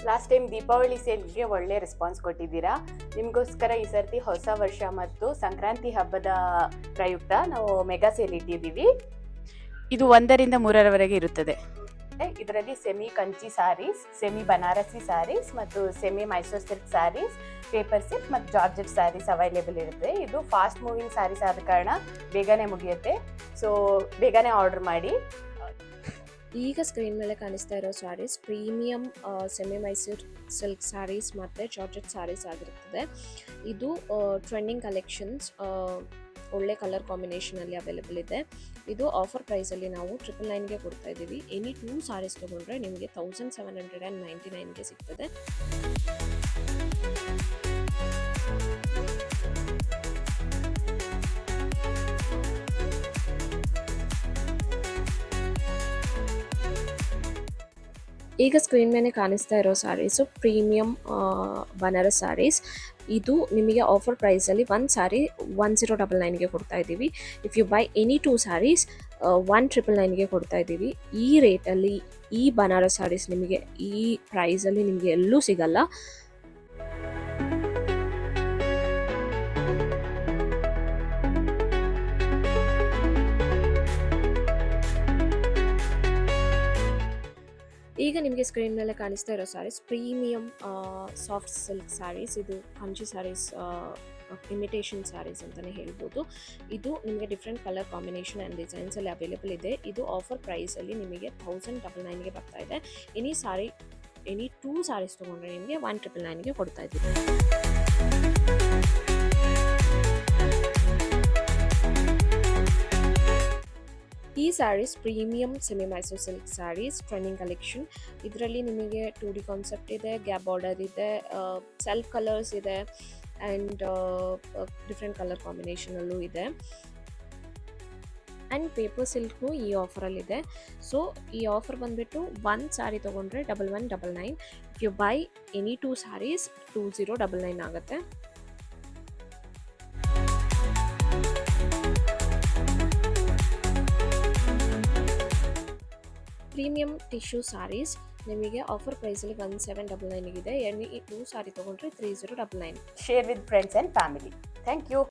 Last time Deepavali ಸೇಲ್ಗೆ ಒಳ್ಳೆ response ಕೊಟ್ಟಿದ್ದೀರಾ. ನಿಮಗೋಸ್ಕರ ಈ ಸರ್ತಿ ಹೊಸ ವರ್ಷ ಮತ್ತು ಸಂಕ್ರಾಂತಿ ಹಬ್ಬದ ಪ್ರಯುಕ್ತ ನಾವು ಮೆಗಾ ಸೇಲ್ ಇಟ್ಟಿದ್ದೀವಿ. ಇದು 1ರಿಂದ 3ರವರೆಗೆ ಇರುತ್ತದೆ. ಇದರಲ್ಲಿ semi Kanchi sarees, semi Banarasi sarees ಮತ್ತು semi Mysuru silk sarees, paper silk ಮತ್ತು ಜಾರ್ಜೆಟ್ ಸ್ಯಾರೀಸ್ ಅವೈಲೇಬಲ್ ಇರುತ್ತೆ. ಇದು ಫಾಸ್ಟ್ ಮೂವಿಂಗ್ ಸ್ಯಾರೀಸ್ ಆದ ಕಾರಣ ಬೇಗನೆ ಮುಗಿಯುತ್ತೆ. ಸೊ ಬೇಗನೆ ಆರ್ಡರ್ ಮಾಡಿ. ಈಗ ಸ್ಕ್ರೀನ್ ಮೇಲೆ ಕಾಣಿಸ್ತಾ ಇರೋ saris premium semi Mysuru silk saris ಮತ್ತು ಜಾರ್ಜೆಟ್ ಸ್ಯಾರೀಸ್ ಆಗಿರುತ್ತದೆ. ಇದು ಟ್ರೆಂಡಿಂಗ್ ಕಲೆಕ್ಷನ್ಸ್, ಒಳ್ಳೆ ಕಲರ್ ಕಾಂಬಿನೇಷನಲ್ಲಿ ಅವೈಲೇಬಲ್ ಇದೆ. ಇದು ಆಫರ್ ಪ್ರೈಸಲ್ಲಿ ನಾವು 999ಗೆ ಕೊಡ್ತಾ ಇದ್ದೀವಿ. ಎನಿ 2 ಸ್ಯಾರೀಸ್ ತೊಗೊಂಡ್ರೆ ನಿಮಗೆ 1799ಗೆ ಸಿಗ್ತದೆ. ಈಗ ಸ್ಕ್ರೀನ್ ಮೇಲೆ ಕಾಣಿಸ್ತಾ ಇರೋ ಸ್ಯಾರೀಸು ಪ್ರೀಮಿಯಂ ಬನಾರಸ್ ಸ್ಯಾರೀಸ್. ಇದು ನಿಮಗೆ ಆಫರ್ ಪ್ರೈಸಲ್ಲಿ 1 ಸ್ಯಾರಿ 1099ಗೆ ಕೊಡ್ತಾ ಇದ್ದೀವಿ. If you buy any 2 saris 1999ಗೆ ಕೊಡ್ತಾ ಇದ್ದೀವಿ. ಈ ರೇಟಲ್ಲಿ ಈ ಬನಾರಸ್ ಸ್ಯಾರೀಸ್ ನಿಮಗೆ ಈ ಪ್ರೈಸಲ್ಲಿ ನಿಮಗೆ ಎಲ್ಲೂ ಸಿಗಲ್ಲ. ಈಗ ನಿಮಗೆ ಸ್ಕ್ರೀನ್ ಮೇಲೆ ಕಾಣಿಸ್ತಾ ಇರೋ saris premium soft silk saris. ಇದು ಕಂಚಿ ಸ್ಯಾರೀಸ್, ಇಮಿಟೇಷನ್ ಸ್ಯಾರೀಸ್ ಅಂತಲೇ ಹೇಳ್ಬೋದು. ಇದು ನಿಮಗೆ ಡಿಫ್ರೆಂಟ್ ಕಲರ್ ಕಾಂಬಿನೇಷನ್ ಆ್ಯಂಡ್ ಡಿಸೈನ್ಸಲ್ಲಿ ಅವೈಲೇಬಲ್ ಇದೆ. ಇದು ಆಫರ್ ಪ್ರೈಸಲ್ಲಿ ನಿಮಗೆ 1099ಗೆ ಬರ್ತಾ ಇದೆ. ಎನಿ 2 ಸ್ಯಾರೀಸ್ ತೊಗೊಂಡ್ರೆ ನಿಮಗೆ 1999ಗೆ ಕೊಡ್ತಾ ಇದ್ದೀವಿ. ಈ saris premium semi Mysuru silk saris trending collection. ಇದರಲ್ಲಿ ನಿಮಗೆ 2D ಕಾನ್ಸೆಪ್ಟ್ ಇದೆ, ಗ್ಯಾಪ್ ಬಾರ್ಡರ್ ಇದೆ, ಸೆಲ್ಫ್ ಕಲರ್ಸ್ ಇದೆ ಆ್ಯಂಡ್ ಡಿಫ್ರೆಂಟ್ ಕಲರ್ ಕಾಂಬಿನೇಷನಲ್ಲೂ ಇದೆ. ಆ್ಯಂಡ್ ಪೇಪರ್ ಸಿಲ್ಕ್ನು ಈ ಆಫರಲ್ಲಿದೆ. ಸೊ ಈ ಆಫರ್ ಬಂದುಬಿಟ್ಟು 1 ಸ್ಯಾರಿ ತೊಗೊಂಡ್ರೆ 1199. If you buy any 2 saris 2099 ಆಗುತ್ತೆ. ಪ್ರೀಮಿಯಂ ಟಿಶ್ಯೂ ಸ್ಯಾರೀಸ್ ನಿಮಗೆ ಆಫರ್ ಪ್ರೈಸಲ್ಲಿ 1799 ಇದೆ. ಎನಿ 2 ಸ್ಯಾರಿ ತೊಗೊಂಡ್ರೆ 3099. Share with friends and family. Thank you.